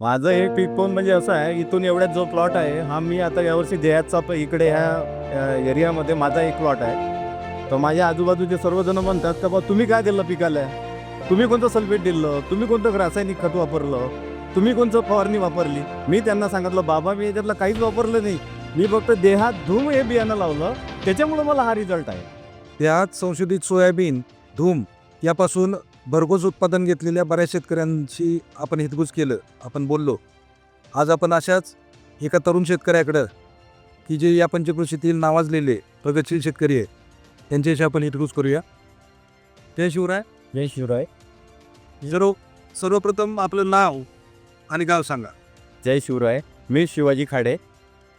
माझं हे पीक पाहून म्हणजे असं आहे, इथून एवढ्यात जो प्लॉट आहे, हा मी आता यावर्षी देहातचा इकडे ह्या एरियामध्ये माझा एक प्लॉट आहे. तर माझ्या आजूबाजूचे सर्वजण म्हणतात, "का बा तुम्ही काय दिलं पिकाला? तुम्ही कोणतं सल्फेट दिलं? तुम्ही कोणतं रासायनिक खत वापरलं? तुम्ही कोणतं फवारणी वापरली?" मी त्यांना सांगितलं, "बाबा मी याच्यातलं काहीच वापरलं नाही. मी फक्त देहात धूम हे बियाणं लावलं, त्याच्यामुळं मला हा रिझल्ट आहे." त्यात संशोधित सोयाबीन, धूम यापासून भरघोस उत्पादन घेतलेल्या बऱ्याच शेतकऱ्यांशी आपण हितगुज केलं, आपण बोललो. आज आपण अशाच एका तरुण शेतकऱ्याकडं, की जे या पंचकृषीतील नावाजलेले प्रगतशील शेतकरी आहे, त्यांच्याशी आपण हितगुज करूया. जय शिवराय. जय शिवराय. सर्वप्रथम आपलं नाव आणि गाव सांगा. जय शिवराय. मी शिवाजी खाडे.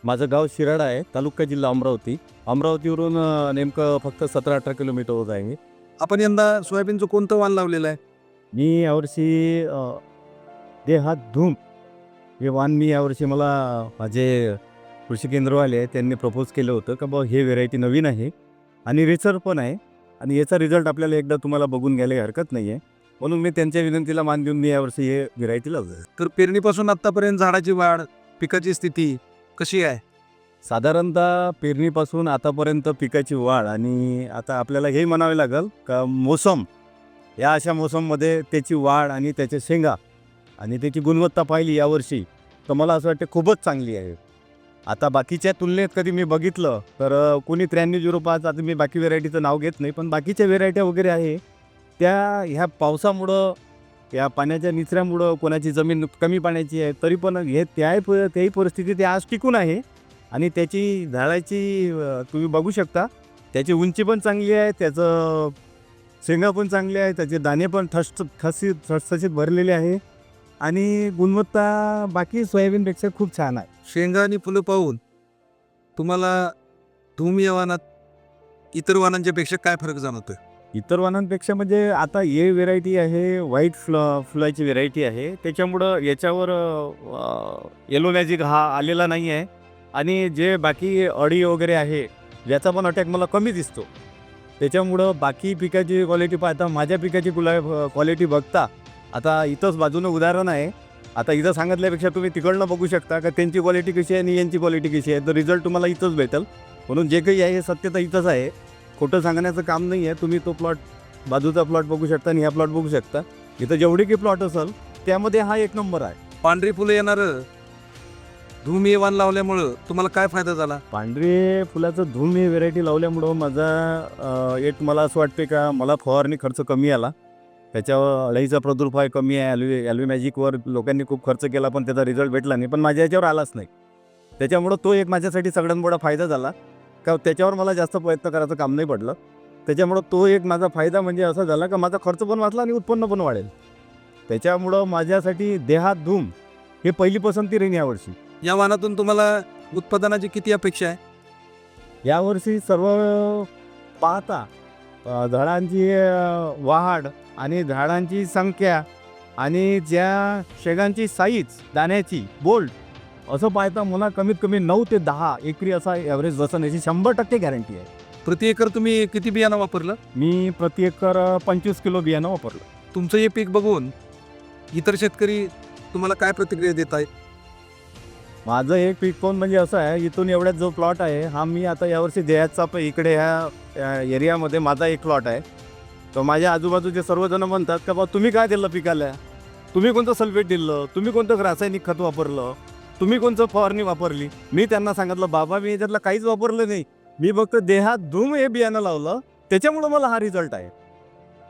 माझं गाव शिराडा आहे, तालुका जिल्हा अमरावती. अमरावतीवरून नेमकं फक्त 17-18 किलोमीटरवर आहे. आपण यंदा सोयाबीनचं कोणतं वाण लावलेलं आहे? मी यावर्षी देहात धूम हे वाण मी यावर्षी मला माझे कृषी केंद्रवाले आहे त्यांनी प्रपोज केलं होतं का बा हे व्हेरायटी नवीन आहे आणि रिसर्च पण आहे आणि याचा रिझल्ट आपल्याला एकदा तुम्हाला बघून घ्यायला हरकत नाही आहे. म्हणून मी त्यांच्या विनंतीला मान देऊन मी यावर्षी हे व्हेरायटी लावलं. तर पेरणीपासून आत्तापर्यंत झाडाची वाढ, पिकाची स्थिती कशी आहे? साधारणतः पेरणीपासून आतापर्यंत पिकाची वाढ आणि आता आपल्याला हे म्हणावे लागेल का मोसम या अशा मोसममध्ये त्याची वाढ आणि त्याच्या शेंगा आणि त्याची गुणवत्ता पाहिली यावर्षी तर मला असं वाटतं खूपच चांगली आहे. आता बाकीच्या तुलनेत कधी मी बघितलं तर कोणी 9305 आता मी बाकी व्हेरायटीचं नाव घेत नाही, पण बाकीच्या व्हेरायट्या वगैरे आहे त्या ह्या पावसामुळं या पाण्याच्या निचऱ्यामुळं कोणाची जमीन कमी पाण्याची आहे तरी पण हे त्याही परिस्थितीत ते आज टिकून आहे आणि त्याची झाडाची तुम्ही बघू शकता त्याची उंची पण चांगली आहे, त्याचं शेंगा पण चांगले आहे, त्याचे दाणे पण ठसठशीत भरलेले आहे आणि गुणवत्ता बाकी सोयाबीनपेक्षा खूप छान आहे. शेंगा आणि फुलं पाहून तुम्हाला धूम या वाणात इतर वाणांच्या पेक्षा काय फरक जाणवतोय? इतर वाणांपेक्षा म्हणजे आता हे व्हेरायटी आहे व्हाईट फुलाची व्हेरायटी आहे, त्याच्यामुळं याच्यावर येलो मॅजिक हा आलेला नाही आहे आणि जे बाकी अळी वगैरे आहे याचा पण अटॅक मला कमी दिसतो. त्याच्यामुळं बाकी पिकाची क्वालिटी पाहता माझ्या पिकाची क्वालिटी बघता आता इथंच बाजूनं उदाहरण आहे. आता इथं सांगितल्यापेक्षा तुम्ही तिकडनं बघू शकता का त्यांची क्वालिटी कशी आहे आणि यांची क्वालिटी कशी आहे, तर रिझल्ट तुम्हाला इथंच भेटेल. म्हणून जे काही आहे हे सत्यता इथंच आहे, खोटं सांगण्याचं काम नाही आहे. तुम्ही तो प्लॉट बाजूचा प्लॉट बघू शकता आणि ह्या प्लॉट बघू शकता. इथं जेवढे काही प्लॉट असेल त्यामध्ये हा एक नंबर आहे. पांढरी फुलं येणारं धूम हे वाण लावल्यामुळं तुम्हाला काय फायदा झाला? पांढरे फुलाचं धूम ही व्हेरायटी लावल्यामुळं माझा एक मला असं वाटते का मला फवारणी खर्च कमी आला. त्याच्यावर अळीचा प्रादुर्भाव कमी आहे. ॲल्वी मॅजिकवर लोकांनी खूप खर्च केला पण त्याचा रिझल्ट भेटला नाही, पण माझ्या याच्यावर आलाच नाही. त्याच्यामुळं तो एक माझ्यासाठी सगळ्यात मोठा फायदा झाला का त्याच्यावर मला जास्त प्रयत्न करायचं काम नाही पडलं. त्याच्यामुळं तो एक माझा फायदा म्हणजे असा झाला का माझा खर्च पण वाचला आणि उत्पन्न पण वाढेल. त्याच्यामुळं माझ्यासाठी देहात धूम हे पहिली पसंती राहील यावर्षी. या वाणातून तुम्हाला उत्पादनाची किती अपेक्षा आहे? यावर्षी सर्व पाहता झाडांची वाढ आणि झाडांची संख्या आणि ज्या शेंगांची साईज दाण्याची बोल्ड असं पाहता मला कमीत कमी 9 ते 10 एकरी असा ॲव्हरेज बसण्याची 100% गॅरंटी आहे. प्रति एकर तुम्ही किती बियाणं वापरलं? मी प्रति एकर 25 किलो बियाणं वापरलं. तुमचं हे पीक बघून इतर शेतकरी तुम्हाला काय प्रतिक्रिया देत आहेत? माझं एक पीक पाहून म्हणजे असं आहे, इथून एवढ्यात जो प्लॉट आहे हा मी आता यावर्षी देहातचा इकडे ह्या एरियामध्ये माझा एक प्लॉट आहे. तर माझ्या आजूबाजूचे सर्वजण म्हणतात का बा तुम्ही काय दिलं पिकाला? तुम्ही कोणतं सल्फेट दिलं? तुम्ही कोणतं रासायनिक खत वापरलं? तुम्ही कोणतं फवारणी वापरली? मी त्यांना सांगितलं बाबा मी याच्यातलं काहीच वापरलं नाही. मी फक्त देहात धूम हे बियाणं लावलं, त्याच्यामुळं मला हा रिझल्ट आहे.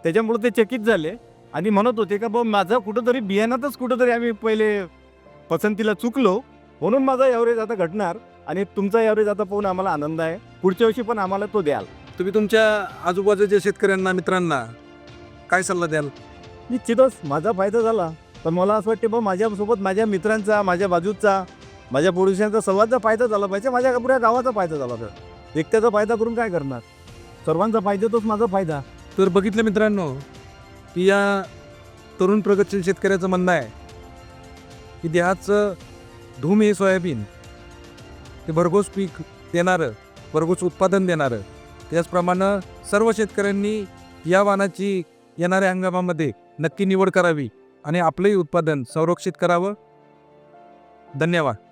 त्याच्यामुळं ते चकित झाले आणि म्हणत होते का बा माझं कुठंतरी बियाणातच कुठंतरी आम्ही पहिले पसंतीला चुकलो, म्हणून माझा ॲव्हरेज आता घटणार आणि तुमचा ॲव्हरेज आता पाहून आम्हाला आनंद आहे. पुढच्या वर्षी पण आम्हाला तो द्याल. तुम्ही तुमच्या आजूबाजूच्या शेतकऱ्यांना, मित्रांना काय सल्ला द्याल? निश्चितच माझा फायदा झाला, पण मला असं वाटते बा माझ्यासोबत माझ्या मित्रांचा, माझ्या बाजूचा, माझ्या पडोश्यांचा सर्वांचा फायदा झाला पाहिजे, माझ्या पुऱ्या गावाचा फायदा झाला पाहिजे. एकट्याचा फायदा करून काय करणार? सर्वांचा फायदा तोच माझा फायदा. तर बघितलं मित्रांनो, की या तरुण प्रगतशील शेतकऱ्याचं म्हणणं आहे की देहाचं धूम हे सोयाबीन हे भरघोस पीक देणारं, भरघोस उत्पादन देणारं. त्याचप्रमाणे सर्व शेतकऱ्यांनी या वाणाची येणाऱ्या हंगामामध्ये नक्की निवड करावी आणि आपलंही उत्पादन संरक्षित करावं. धन्यवाद.